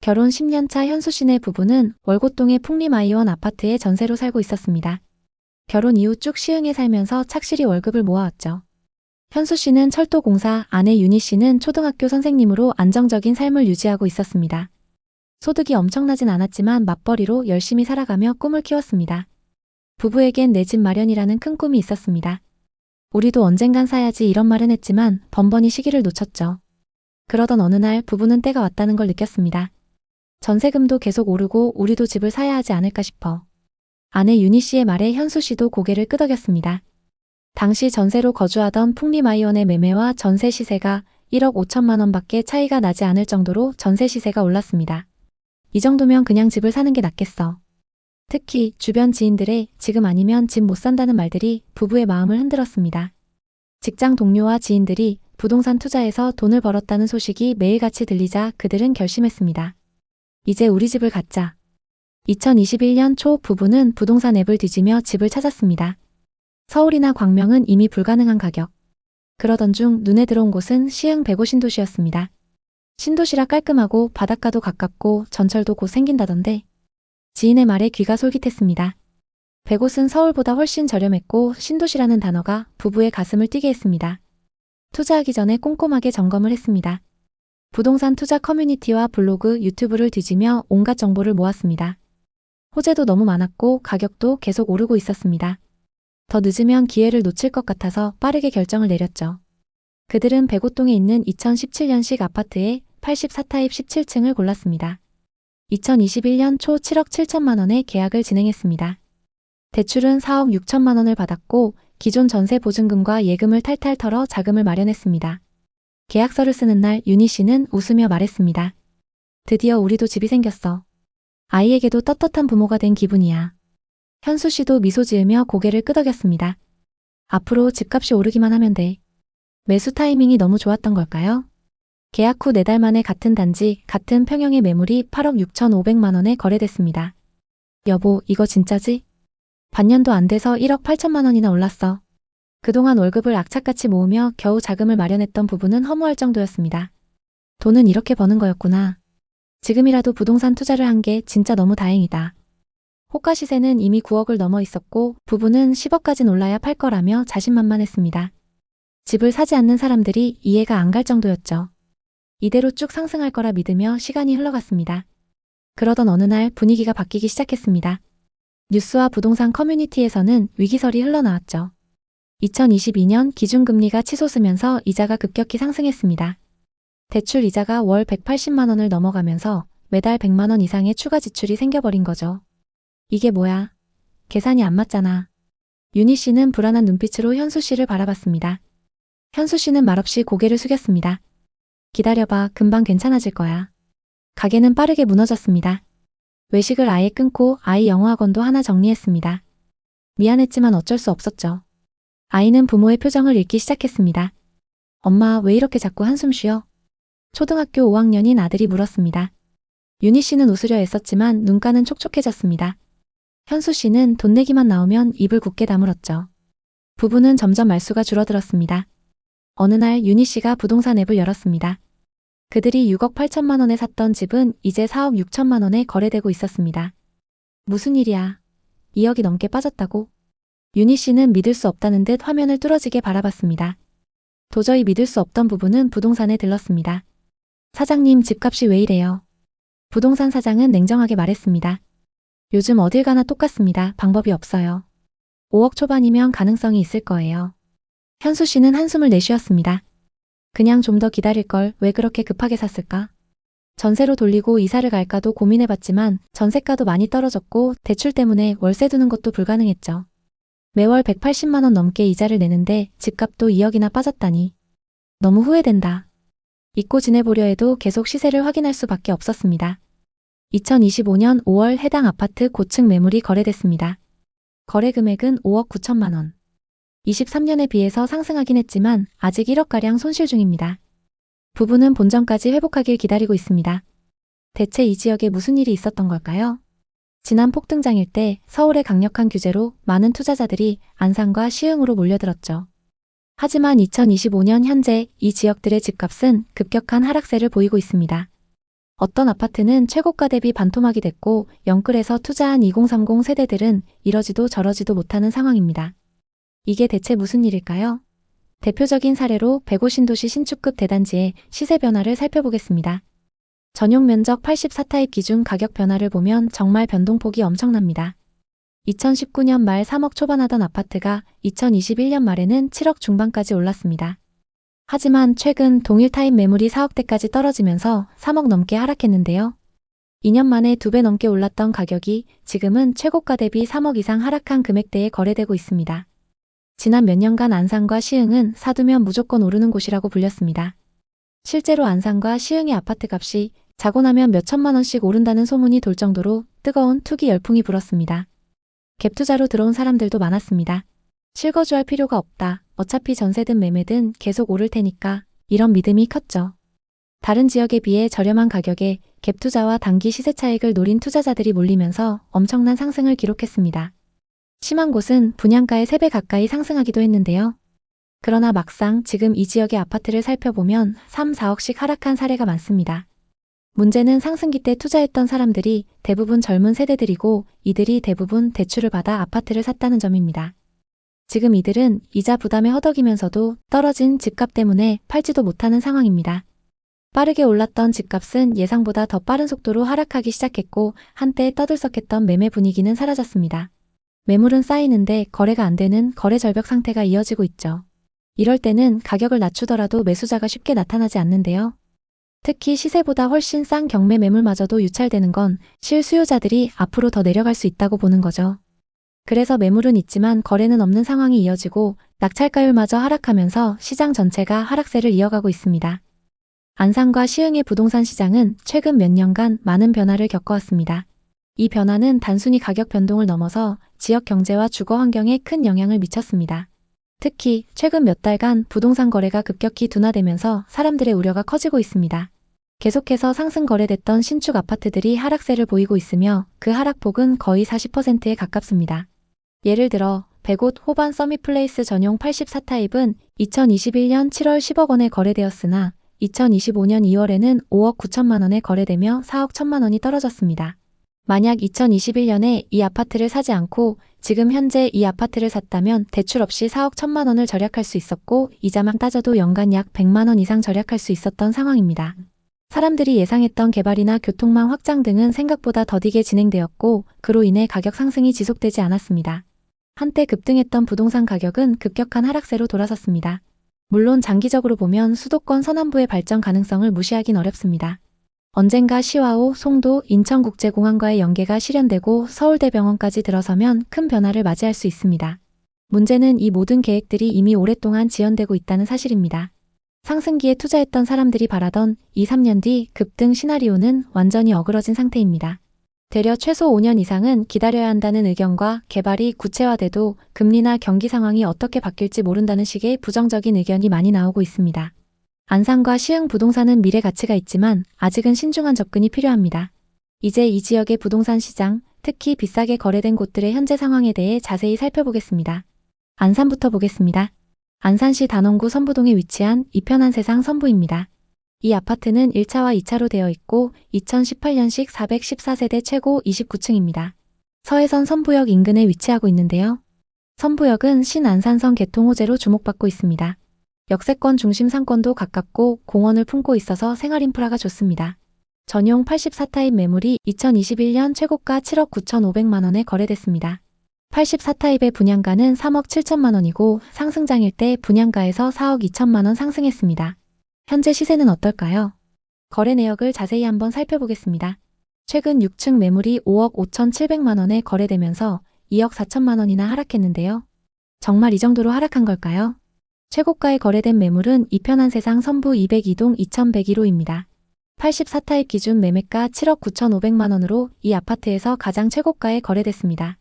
결혼 10년 차 현수 씨네 부부는 월곶동의 풍림아이원 아파트에 전세로 살고 있었습니다. 결혼 이후 쭉 시흥에 살면서 착실히 월급을 모아왔죠. 현수 씨는 철도공사, 아내 윤희 씨는 초등학교 선생님으로 안정적인 삶을 유지하고 있었습니다. 소득이 엄청나진 않았지만 맞벌이로 열심히 살아가며 꿈을 키웠습니다. 부부에겐 내 집 마련이라는 큰 꿈이 있었습니다. 우리도 언젠간 사야지 이런 말은 했지만 번번이 시기를 놓쳤죠. 그러던 어느 날 부부는 때가 왔다는 걸 느꼈습니다. 전세금도 계속 오르고 우리도 집을 사야 하지 않을까 싶어. 아내 윤희 씨의 말에 현수 씨도 고개를 끄덕였습니다. 당시 전세로 거주하던 풍림아이원의 매매와 전세 시세가 1억 5천만 원밖에 차이가 나지 않을 정도로 전세 시세가 올랐습니다. 이 정도면 그냥 집을 사는 게 낫겠어. 특히 주변 지인들의 지금 아니면 집 못 산다는 말들이 부부의 마음을 흔들었습니다. 직장 동료와 지인들이 부동산 투자에서 돈을 벌었다는 소식이 매일같이 들리자 그들은 결심했습니다. 이제 우리 집을 갖자. 2021년 초 부부는 부동산 앱을 뒤지며 집을 찾았습니다. 서울이나 광명은 이미 불가능한 가격. 그러던 중 눈에 들어온 곳은 시흥 백오 신도시였습니다. 신도시라 깔끔하고 바닷가도 가깝고 전철도 곧 생긴다던데 지인의 말에 귀가 솔깃했습니다. 백옷은 서울보다 훨씬 저렴했고 신도시라는 단어가 부부의 가슴을 뛰게 했습니다. 투자하기 전에 꼼꼼하게 점검을 했습니다. 부동산 투자 커뮤니티와 블로그, 유튜브를 뒤지며 온갖 정보를 모았습니다. 호재도 너무 많았고 가격도 계속 오르고 있었습니다. 더 늦으면 기회를 놓칠 것 같아서 빠르게 결정을 내렸죠. 그들은 백오동에 있는 2017년식 아파트의 84타입 17층을 골랐습니다. 2021년 초 7억 7천만 원에 계약을 진행했습니다. 대출은 4억 6천만 원을 받았고 기존 전세 보증금과 예금을 탈탈 털어 자금을 마련했습니다. 계약서를 쓰는 날 윤희 씨는 웃으며 말했습니다. 드디어 우리도 집이 생겼어. 아이에게도 떳떳한 부모가 된 기분이야. 현수 씨도 미소 지으며 고개를 끄덕였습니다. 앞으로 집값이 오르기만 하면 돼. 매수 타이밍이 너무 좋았던 걸까요? 계약 후 4달 만에 같은 단지, 같은 평형의 매물이 8억 6,500만 원에 거래됐습니다. 여보, 이거 진짜지? 반년도 안 돼서 1억 8천만 원이나 올랐어. 그동안 월급을 악착같이 모으며 겨우 자금을 마련했던 부부는 허무할 정도였습니다. 돈은 이렇게 버는 거였구나. 지금이라도 부동산 투자를 한 게 진짜 너무 다행이다. 호가 시세는 이미 9억을 넘어 있었고 부부는 10억까진 올라야 팔 거라며 자신만만했습니다. 집을 사지 않는 사람들이 이해가 안 갈 정도였죠. 이대로 쭉 상승할 거라 믿으며 시간이 흘러갔습니다. 그러던 어느 날 분위기가 바뀌기 시작했습니다. 뉴스와 부동산 커뮤니티에서는 위기설이 흘러나왔죠. 2022년 기준금리가 치솟으면서 이자가 급격히 상승했습니다. 대출 이자가 월 180만 원을 넘어가면서 매달 100만 원 이상의 추가 지출이 생겨버린 거죠. 이게 뭐야? 계산이 안 맞잖아. 윤희 씨는 불안한 눈빛으로 현수 씨를 바라봤습니다. 현수 씨는 말없이 고개를 숙였습니다. 기다려봐, 금방 괜찮아질 거야. 가게는 빠르게 무너졌습니다. 외식을 아예 끊고 아이 영어학원도 하나 정리했습니다. 미안했지만 어쩔 수 없었죠. 아이는 부모의 표정을 읽기 시작했습니다. 엄마, 왜 이렇게 자꾸 한숨 쉬어? 초등학교 5학년인 아들이 물었습니다. 윤희 씨는 웃으려 애썼지만 눈가는 촉촉해졌습니다. 현수 씨는 돈 내기만 나오면 입을 굳게 다물었죠. 부부는 점점 말수가 줄어들었습니다. 어느 날 윤희 씨가 부동산 앱을 열었습니다. 그들이 6억 8천만 원에 샀던 집은 이제 4억 6천만 원에 거래되고 있었습니다. 무슨 일이야? 2억이 넘게 빠졌다고? 윤희 씨는 믿을 수 없다는 듯 화면을 뚫어지게 바라봤습니다. 도저히 믿을 수 없던 부부는 부동산에 들렀습니다. 사장님, 집값이 왜 이래요? 부동산 사장은 냉정하게 말했습니다. 요즘 어딜 가나 똑같습니다. 방법이 없어요. 5억 초반이면 가능성이 있을 거예요. 현수 씨는 한숨을 내쉬었습니다. 그냥 좀 더 기다릴 걸 왜 그렇게 급하게 샀을까? 전세로 돌리고 이사를 갈까도 고민해봤지만 전세가도 많이 떨어졌고 대출 때문에 월세 두는 것도 불가능했죠. 매월 180만 원 넘게 이자를 내는데 집값도 2억이나 빠졌다니. 너무 후회된다. 잊고 지내보려 해도 계속 시세를 확인할 수밖에 없었습니다. 2025년 5월 해당 아파트 고층 매물이 거래됐습니다. 거래 금액은 5억 9천만 원. 23년에 비해서 상승하긴 했지만 아직 1억가량 손실 중입니다. 부부는 본전까지 회복하길 기다리고 있습니다. 대체 이 지역에 무슨 일이 있었던 걸까요? 지난 폭등장일 때 서울의 강력한 규제로 많은 투자자들이 안산과 시흥으로 몰려들었죠. 하지만 2025년 현재 이 지역들의 집값은 급격한 하락세를 보이고 있습니다. 어떤 아파트는 최고가 대비 반토막이 됐고 영끌에서 투자한 2030 세대들은 이러지도 저러지도 못하는 상황입니다. 이게 대체 무슨 일일까요? 대표적인 사례로 105신도시 신축급 대단지의 시세 변화를 살펴보겠습니다. 전용 면적 84타입 기준 가격 변화를 보면 정말 변동폭이 엄청납니다. 2019년 말 3억 초반하던 아파트가 2021년 말에는 7억 중반까지 올랐습니다. 하지만 최근 동일 타입 매물이 4억대까지 떨어지면서 3억 넘게 하락했는데요. 2년 만에 2배 넘게 올랐던 가격이 지금은 최고가 대비 3억 이상 하락한 금액대에 거래되고 있습니다. 지난 몇 년간 안산과 시흥은 사두면 무조건 오르는 곳이라고 불렸습니다. 실제로 안산과 시흥의 아파트 값이 자고 나면 몇 천만 원씩 오른다는 소문이 돌 정도로 뜨거운 투기 열풍이 불었습니다. 갭 투자로 들어온 사람들도 많았습니다. 실거주할 필요가 없다. 어차피 전세든 매매든 계속 오를 테니까 이런 믿음이 컸죠. 다른 지역에 비해 저렴한 가격에 갭 투자와 단기 시세 차익을 노린 투자자들이 몰리면서 엄청난 상승을 기록했습니다. 심한 곳은 분양가의 3배 가까이 상승하기도 했는데요. 그러나 막상 지금 이 지역의 아파트를 살펴보면 3, 4억씩 하락한 사례가 많습니다. 문제는 상승기 때 투자했던 사람들이 대부분 젊은 세대들이고 이들이 대부분 대출을 받아 아파트를 샀다는 점입니다. 지금 이들은 이자 부담에 허덕이면서도 떨어진 집값 때문에 팔지도 못하는 상황입니다. 빠르게 올랐던 집값은 예상보다 더 빠른 속도로 하락하기 시작했고 한때 떠들썩했던 매매 분위기는 사라졌습니다. 매물은 쌓이는데 거래가 안 되는 거래 절벽 상태가 이어지고 있죠. 이럴 때는 가격을 낮추더라도 매수자가 쉽게 나타나지 않는데요. 특히 시세보다 훨씬 싼 경매 매물마저도 유찰되는 건 실수요자들이 앞으로 더 내려갈 수 있다고 보는 거죠. 그래서 매물은 있지만 거래는 없는 상황이 이어지고 낙찰가율마저 하락하면서 시장 전체가 하락세를 이어가고 있습니다. 안산과 시흥의 부동산 시장은 최근 몇 년간 많은 변화를 겪어왔습니다. 이 변화는 단순히 가격 변동을 넘어서 지역 경제와 주거 환경에 큰 영향을 미쳤습니다. 특히 최근 몇 달간 부동산 거래가 급격히 둔화되면서 사람들의 우려가 커지고 있습니다. 계속해서 상승 거래됐던 신축 아파트들이 하락세를 보이고 있으며 그 하락폭은 거의 40%에 가깝습니다. 예를 들어 100옷 호반 서밋플레이스 전용 84타입은 2021년 7월 10억 원에 거래되었으나 2025년 2월에는 5억 9천만 원에 거래되며 4억 1천만 원이 떨어졌습니다. 만약 2021년에 이 아파트를 사지 않고 지금 현재 이 아파트를 샀다면 대출 없이 4억 1천만 원을 절약할 수 있었고 이자만 따져도 연간 약 100만 원 이상 절약할 수 있었던 상황입니다. 사람들이 예상했던 개발이나 교통망 확장 등은 생각보다 더디게 진행되었고 그로 인해 가격 상승이 지속되지 않았습니다. 한때 급등했던 부동산 가격은 급격한 하락세로 돌아섰습니다. 물론 장기적으로 보면 수도권 서남부의 발전 가능성을 무시하긴 어렵습니다. 언젠가 시와오, 송도, 인천국제공항과의 연계가 실현되고 서울대병원까지 들어서면 큰 변화를 맞이할 수 있습니다. 문제는 이 모든 계획들이 이미 오랫동안 지연되고 있다는 사실입니다. 상승기에 투자했던 사람들이 바라던 2, 3년 뒤 급등 시나리오는 완전히 어그러진 상태입니다. 되려 최소 5년 이상은 기다려야 한다는 의견과 개발이 구체화돼도 금리나 경기 상황이 어떻게 바뀔지 모른다는 식의 부정적인 의견이 많이 나오고 있습니다. 안산과 시흥 부동산은 미래 가치가 있지만 아직은 신중한 접근이 필요합니다. 이제 이 지역의 부동산 시장, 특히 비싸게 거래된 곳들의 현재 상황에 대해 자세히 살펴보겠습니다. 안산부터 보겠습니다. 안산시 단원구 선부동에 위치한 이편한 세상 선부입니다. 이 아파트는 1차와 2차로 되어 있고 2018년식 414세대 최고 29층입니다. 서해선 선부역 인근에 위치하고 있는데요. 선부역은 신안산선 개통 호재로 주목받고 있습니다. 역세권 중심 상권도 가깝고 공원을 품고 있어서 생활 인프라가 좋습니다. 전용 84타입 매물이 2021년 최고가 7억 9,500만 원에 거래됐습니다. 84타입의 분양가는 3억 7천만 원이고 상승장일 때 분양가에서 4억 2천만 원 상승했습니다. 현재 시세는 어떨까요? 거래 내역을 자세히 한번 살펴보겠습니다. 최근 6층 매물이 5억 5,700만 원에 거래되면서 2억 4천만 원이나 하락했는데요. 정말 이 정도로 하락한 걸까요? 최고가에 거래된 매물은 이편한 세상 선부 202동 2101호입니다. 84타입 기준 매매가 7억 9,500만 원으로 이 아파트에서 가장 최고가에 거래됐습니다.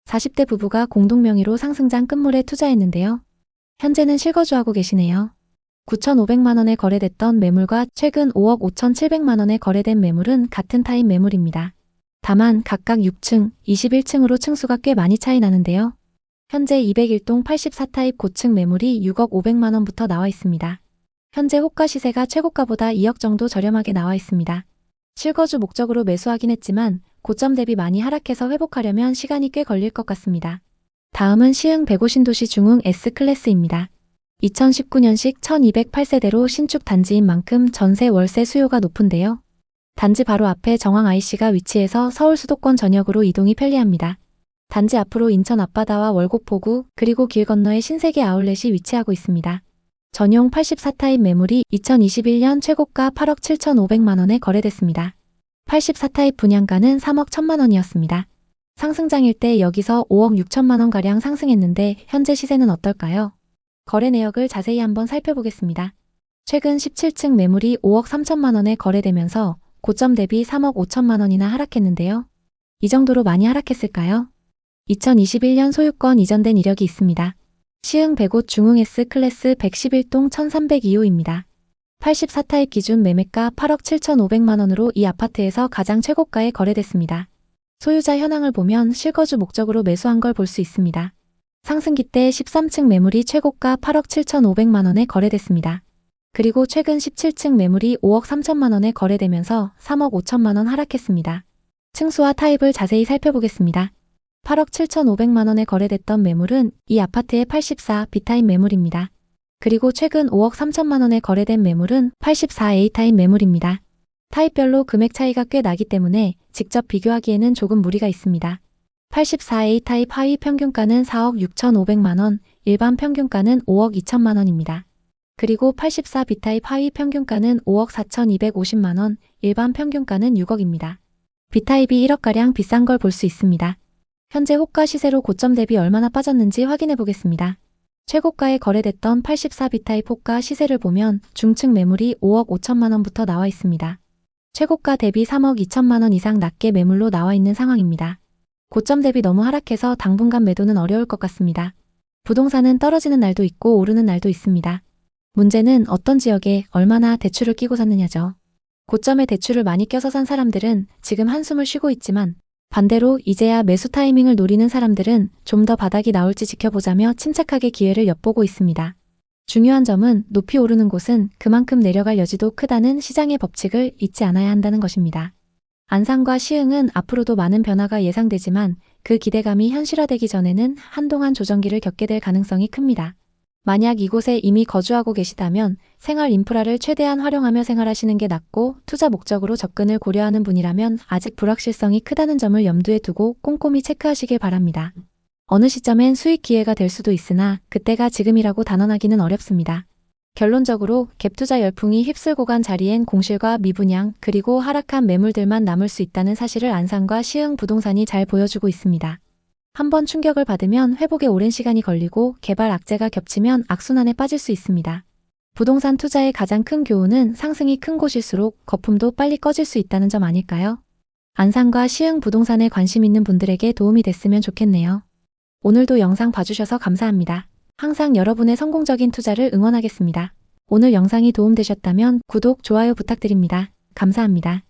40대 부부가 공동명의로 상승장 끝물에 투자했는데요. 현재는 실거주하고 계시네요. 9,500만 원에 거래됐던 매물과 최근 5억 5,700만 원에 거래된 매물은 같은 타입 매물입니다. 다만 각각 6층, 21층으로 층수가 꽤 많이 차이 나는데요. 현재 201동 84타입 고층 매물이 6억 500만 원부터 나와 있습니다. 현재 호가 시세가 최고가보다 2억 정도 저렴하게 나와 있습니다. 실거주 목적으로 매수하긴 했지만 고점 대비 많이 하락해서 회복하려면 시간이 꽤 걸릴 것 같습니다. 다음은 시흥 105신도시 중흥 S클래스입니다. 2019년식 1208세대로 신축 단지인 만큼 전세 월세 수요가 높은데요. 단지 바로 앞에 정황 IC가 위치해서 서울 수도권 전역으로 이동이 편리합니다. 단지 앞으로 인천 앞바다와 월곡포구 그리고 길 건너에 신세계 아울렛이 위치하고 있습니다. 전용 84타입 매물이 2021년 최고가 8억 7,500만 원에 거래됐습니다. 84타입 분양가는 3억 1천만 원이었습니다. 상승장일 때 여기서 5억 6천만 원가량 상승했는데 현재 시세는 어떨까요? 거래 내역을 자세히 한번 살펴보겠습니다. 최근 17층 매물이 5억 3천만 원에 거래되면서 고점 대비 3억 5천만 원이나 하락했는데요. 이 정도로 많이 하락했을까요? 2021년 소유권 이전된 이력이 있습니다. 시흥 105 중흥 S클래스 111동 1302호입니다. 84타입 기준 매매가 8억 7,500만 원으로 이 아파트에서 가장 최고가에 거래됐습니다. 소유자 현황을 보면 실거주 목적으로 매수한 걸 볼 수 있습니다. 상승기 때 13층 매물이 최고가 8억 7,500만 원에 거래됐습니다. 그리고 최근 17층 매물이 5억 3천만 원에 거래되면서 3억 5천만 원 하락했습니다. 층수와 타입을 자세히 살펴보겠습니다. 8억 7,500만 원에 거래됐던 매물은 이 아파트의 84 B타입 매물입니다. 그리고 최근 5억 3천만 원에 거래된 매물은 84 A타입 매물입니다. 타입별로 금액 차이가 꽤 나기 때문에 직접 비교하기에는 조금 무리가 있습니다. 84 A타입 하위 평균가는 4억 6,500만 원, 일반 평균가는 5억 2천만 원입니다. 그리고 84 B타입 하위 평균가는 5억 4,250만 원, 일반 평균가는 6억입니다. B타입이 1억가량 비싼 걸 볼 수 있습니다. 현재 호가 시세로 고점 대비 얼마나 빠졌는지 확인해 보겠습니다. 최고가에 거래됐던 84 B타입 호가 시세를 보면 중층 매물이 5억 5천만 원부터 나와 있습니다. 최고가 대비 3억 2천만 원 이상 낮게 매물로 나와 있는 상황입니다. 고점 대비 너무 하락해서 당분간 매도는 어려울 것 같습니다. 부동산은 떨어지는 날도 있고 오르는 날도 있습니다. 문제는 어떤 지역에 얼마나 대출을 끼고 샀느냐죠. 고점에 대출을 많이 껴서 산 사람들은 지금 한숨을 쉬고 있지만 반대로 이제야 매수 타이밍을 노리는 사람들은 좀 더 바닥이 나올지 지켜보자며 침착하게 기회를 엿보고 있습니다. 중요한 점은 높이 오르는 곳은 그만큼 내려갈 여지도 크다는 시장의 법칙을 잊지 않아야 한다는 것입니다. 안산과 시흥은 앞으로도 많은 변화가 예상되지만 그 기대감이 현실화되기 전에는 한동안 조정기를 겪게 될 가능성이 큽니다. 만약 이곳에 이미 거주하고 계시다면 생활 인프라를 최대한 활용하며 생활하시는 게 낫고 투자 목적으로 접근을 고려하는 분이라면 아직 불확실성이 크다는 점을 염두에 두고 꼼꼼히 체크하시길 바랍니다. 어느 시점엔 수익 기회가 될 수도 있으나 그때가 지금이라고 단언하기는 어렵습니다. 결론적으로 갭투자 열풍이 휩쓸고 간 자리엔 공실과 미분양 그리고 하락한 매물들만 남을 수 있다는 사실을 안산과 시흥 부동산이 잘 보여주고 있습니다. 한번 충격을 받으면 회복에 오랜 시간이 걸리고 개발 악재가 겹치면 악순환에 빠질 수 있습니다. 부동산 투자의 가장 큰 교훈은 상승이 큰 곳일수록 거품도 빨리 꺼질 수 있다는 점 아닐까요? 안산과 시흥 부동산에 관심 있는 분들에게 도움이 됐으면 좋겠네요. 오늘도 영상 봐주셔서 감사합니다. 항상 여러분의 성공적인 투자를 응원하겠습니다. 오늘 영상이 도움되셨다면 구독, 좋아요 부탁드립니다. 감사합니다.